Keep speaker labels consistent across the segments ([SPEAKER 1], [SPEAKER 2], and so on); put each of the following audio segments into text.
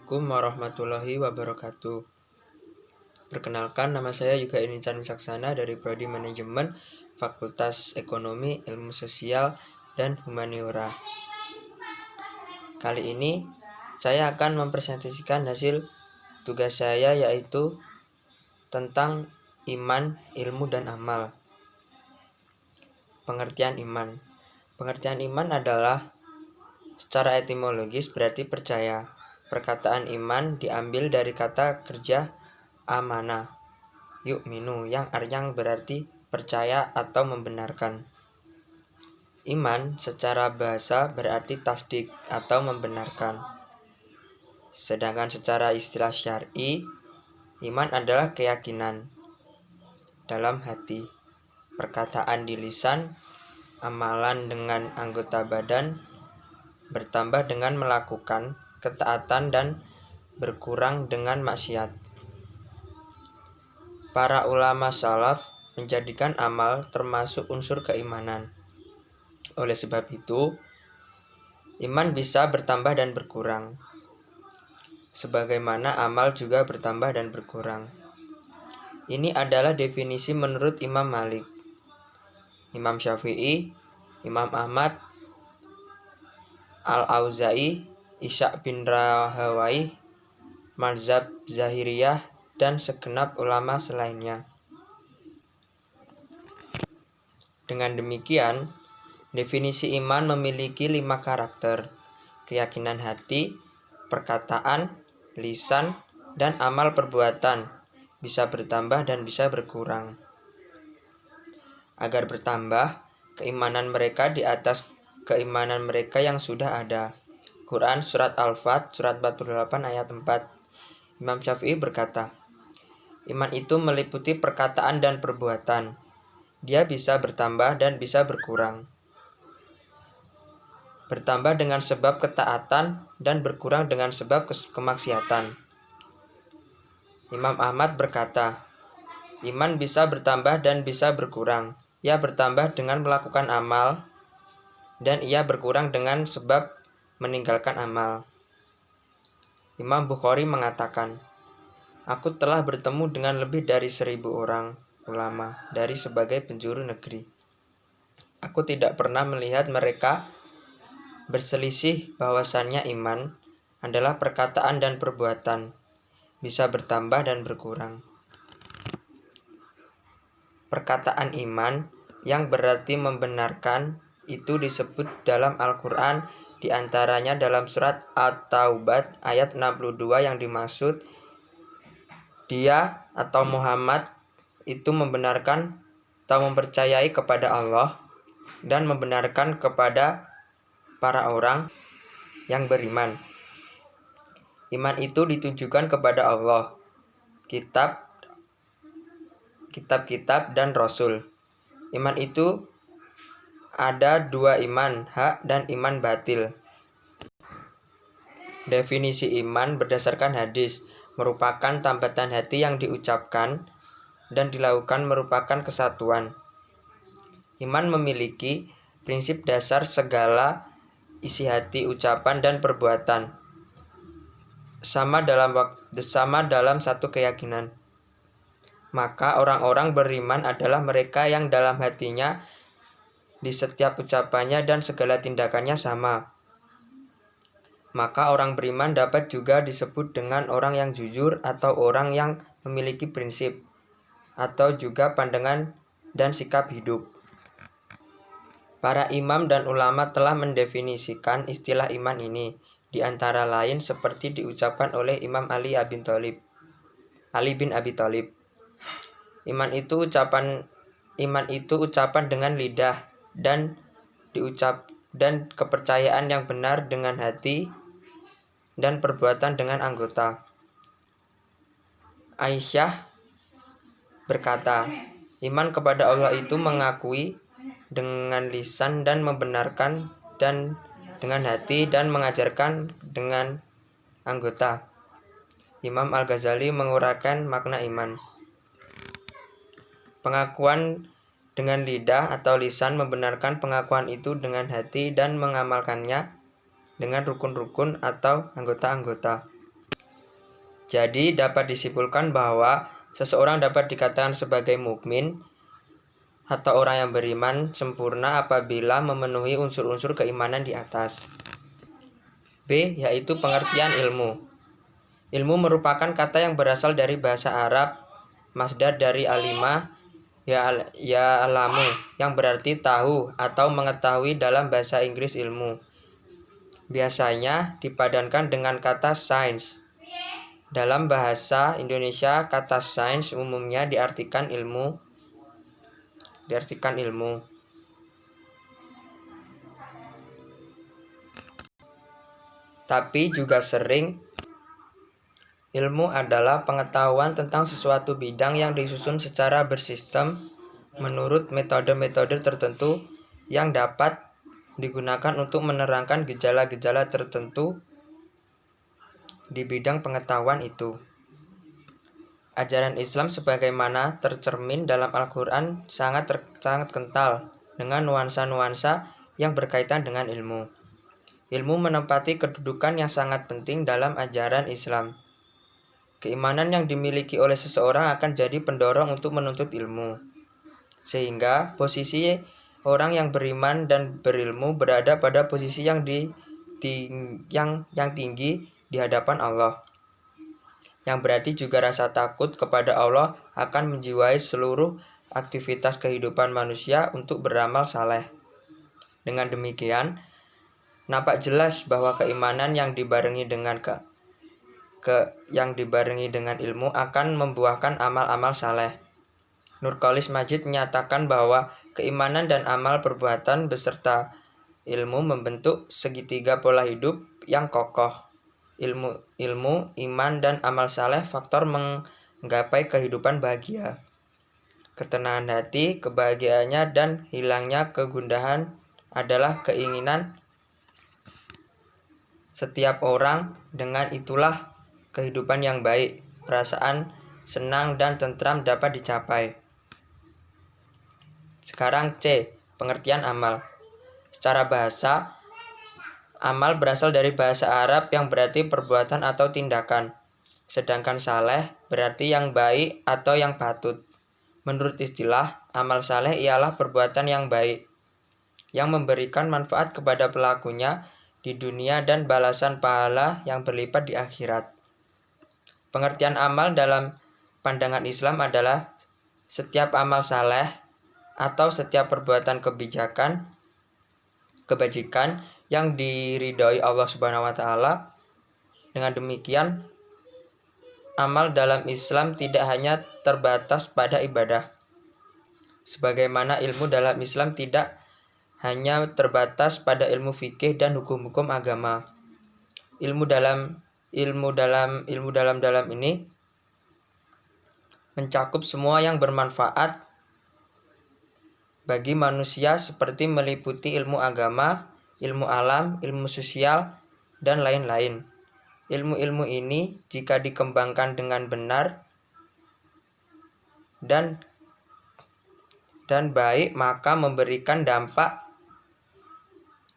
[SPEAKER 1] Assalamualaikum warahmatullahi wabarakatuh. Perkenalkan, nama saya Yuga Inican Wicaksana dari Prodi Manajemen Fakultas Ekonomi, Ilmu Sosial, dan Humaniora. Kali ini saya akan mempresentasikan hasil tugas saya, yaitu tentang iman, ilmu, dan amal. Pengertian iman. Pengertian iman adalah secara etimologis berarti percaya. Perkataan iman diambil dari kata kerja amana, yu'minu, yang berarti percaya atau membenarkan. Iman secara bahasa berarti tasdik atau membenarkan. Sedangkan secara istilah syar'i, iman adalah keyakinan dalam hati, perkataan di lisan, amalan dengan anggota badan, bertambah dengan melakukan ketaatan dan berkurang dengan maksiat. Para ulama salaf menjadikan amal termasuk unsur keimanan. Oleh sebab itu, iman bisa bertambah dan berkurang, sebagaimana amal juga bertambah dan berkurang. Ini adalah definisi menurut Imam Malik, Imam Syafi'i, Imam Ahmad, Al-Auza'i, Ishaq bin Rahawayh, mazhab Zahiriyah, dan segenap ulama selainnya. Dengan demikian, definisi iman memiliki 5 karakter: keyakinan hati, perkataan, lisan, dan amal perbuatan, bisa bertambah dan bisa berkurang. Agar bertambah, keimanan mereka di atas keimanan mereka yang sudah ada. Quran Surat Al-Fat Surat 48 ayat 4. Imam Syafi'i berkata, iman itu meliputi perkataan dan perbuatan. Dia bisa bertambah dan bisa berkurang. Bertambah dengan sebab ketaatan dan berkurang dengan sebab kemaksiatan. Imam Ahmad berkata, iman bisa bertambah dan bisa berkurang. Ia bertambah dengan melakukan amal, dan ia berkurang dengan sebab meninggalkan amal. Imam Bukhari mengatakan, aku telah bertemu dengan lebih dari 1000 orang ulama dari sebagai penjuru negeri. Aku tidak pernah melihat mereka berselisih bahwasannya iman adalah perkataan dan perbuatan, bisa bertambah dan berkurang. Perkataan iman yang berarti membenarkan itu disebut dalam Al-Quran, di antaranya dalam surat At-Taubah ayat 62 yang dimaksud dia atau Muhammad itu membenarkan atau mempercayai kepada Allah dan membenarkan kepada para orang yang beriman. Iman itu ditujukan kepada Allah, kitab-kitab dan Rasul. Iman itu ada 2 iman, hak dan iman batil. Definisi iman berdasarkan hadis merupakan tambatan hati yang diucapkan dan dilakukan merupakan kesatuan. Iman memiliki prinsip dasar segala isi hati, ucapan, dan perbuatan, sama dalam satu keyakinan. Maka orang-orang beriman adalah mereka yang dalam hatinya di setiap ucapannya dan segala tindakannya sama. Maka orang beriman dapat juga disebut dengan orang yang jujur atau orang yang memiliki prinsip atau juga pandangan dan sikap hidup. Para imam dan ulama telah mendefinisikan istilah iman ini, di antara lain seperti diucapkan oleh Imam Ali bin Abi Thalib. Iman itu ucapan dengan lidah dan kepercayaan yang benar dengan hati dan perbuatan dengan anggota. Aisyah berkata, iman kepada Allah itu mengakui dengan lisan dan membenarkan dan dengan hati dan mengajarkan dengan anggota. Imam Al-Ghazali menguraikan makna iman. Pengakuan dengan lidah atau lisan, membenarkan pengakuan itu dengan hati dan mengamalkannya dengan rukun-rukun atau anggota-anggota. Jadi dapat disimpulkan bahwa seseorang dapat dikatakan sebagai mukmin atau orang yang beriman sempurna apabila memenuhi unsur-unsur keimanan di atas. B. Yaitu pengertian ilmu. Ilmu merupakan kata yang berasal dari bahasa Arab, masdar dari alima, ya alamu, yang berarti tahu atau mengetahui dalam bahasa Inggris ilmu. Biasanya dipadankan dengan kata science. Dalam bahasa Indonesia, kata sains umumnya diartikan ilmu. Tapi juga sering ilmu adalah pengetahuan tentang sesuatu bidang yang disusun secara bersistem menurut metode-metode tertentu yang dapat digunakan untuk menerangkan gejala-gejala tertentu di bidang pengetahuan itu. Ajaran Islam sebagaimana tercermin dalam Al-Quran sangat kental dengan nuansa-nuansa yang berkaitan dengan ilmu. Ilmu menempati kedudukan yang sangat penting dalam ajaran Islam. Keimanan yang dimiliki oleh seseorang akan jadi pendorong untuk menuntut ilmu. Sehingga posisi orang yang beriman dan berilmu berada pada posisi yang tinggi di hadapan Allah. Yang berarti juga rasa takut kepada Allah akan menjiwai seluruh aktivitas kehidupan manusia untuk beramal saleh. Dengan demikian, nampak jelas bahwa keimanan yang dibarengi dengan ilmu akan membuahkan amal-amal saleh. Nurcholish Madjid menyatakan bahwa keimanan dan amal perbuatan beserta ilmu membentuk segitiga pola hidup yang kokoh. Ilmu, iman, dan amal saleh faktor menggapai kehidupan bahagia. Ketenangan hati, kebahagiaannya, dan hilangnya kegundahan adalah keinginan setiap orang. Dengan itulah kehidupan yang baik, perasaan senang dan tentram dapat dicapai. Sekarang C. Pengertian amal. Secara bahasa, amal berasal dari bahasa Arab yang berarti perbuatan atau tindakan. Sedangkan saleh berarti yang baik atau yang patut. Menurut istilah, amal saleh ialah perbuatan yang baik, yang memberikan manfaat kepada pelakunya di dunia dan balasan pahala yang berlipat di akhirat. Pengertian amal dalam pandangan Islam adalah setiap amal saleh atau setiap perbuatan kebajikan yang diridhoi Allah Subhanahu wa taala. Dengan demikian, amal dalam Islam tidak hanya terbatas pada ibadah. Sebagaimana ilmu dalam Islam tidak hanya terbatas pada ilmu fikih dan hukum-hukum agama. Ilmu dalam ini mencakup semua yang bermanfaat bagi manusia seperti meliputi ilmu agama, ilmu alam, ilmu sosial, dan lain-lain. Ilmu-ilmu ini jika dikembangkan dengan benar dan baik maka memberikan dampak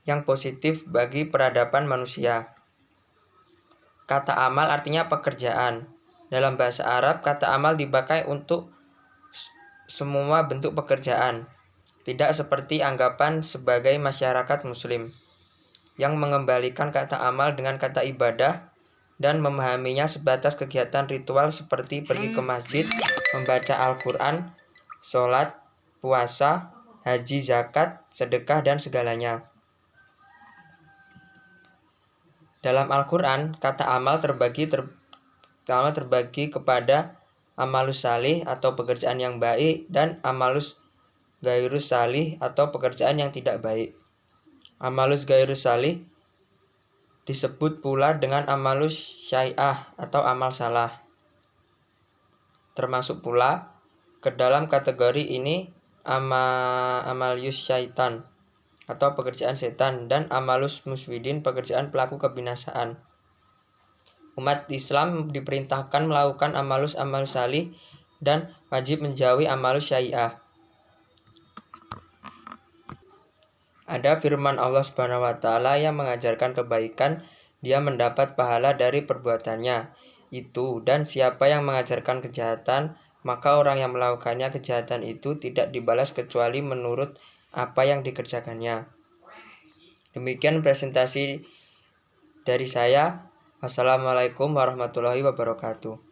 [SPEAKER 1] yang positif bagi peradaban manusia. Kata amal artinya pekerjaan. Dalam bahasa Arab, kata amal dipakai untuk semua bentuk pekerjaan. Tidak seperti anggapan sebagai masyarakat muslim yang mengembalikan kata amal dengan kata ibadah dan memahaminya sebatas kegiatan ritual seperti pergi ke masjid, membaca Al-Quran, sholat, puasa, haji, zakat, sedekah, dan segalanya. Dalam Al-Quran, kata amal terbagi kepada amalus salih atau pekerjaan yang baik dan amalus gairus salih atau pekerjaan yang tidak baik. Amalus gairus salih disebut pula dengan amalus syai'ah atau amal salah. Termasuk pula ke dalam kategori ini amalius syaitan atau pekerjaan setan dan amalus muswidin pekerjaan pelaku kebinasaan. Umat Islam diperintahkan melakukan amalus salih dan wajib menjauhi amalus syai'ah. Ada firman Allah Subhanahu wa taala yang mengajarkan kebaikan, dia mendapat pahala dari perbuatannya. itu, dan siapa yang mengajarkan kejahatan, maka orang yang melakukannya kejahatan itu tidak dibalas kecuali menurut apa yang dikerjakannya. Demikian presentasi dari saya. Wassalamualaikum warahmatullahi wabarakatuh.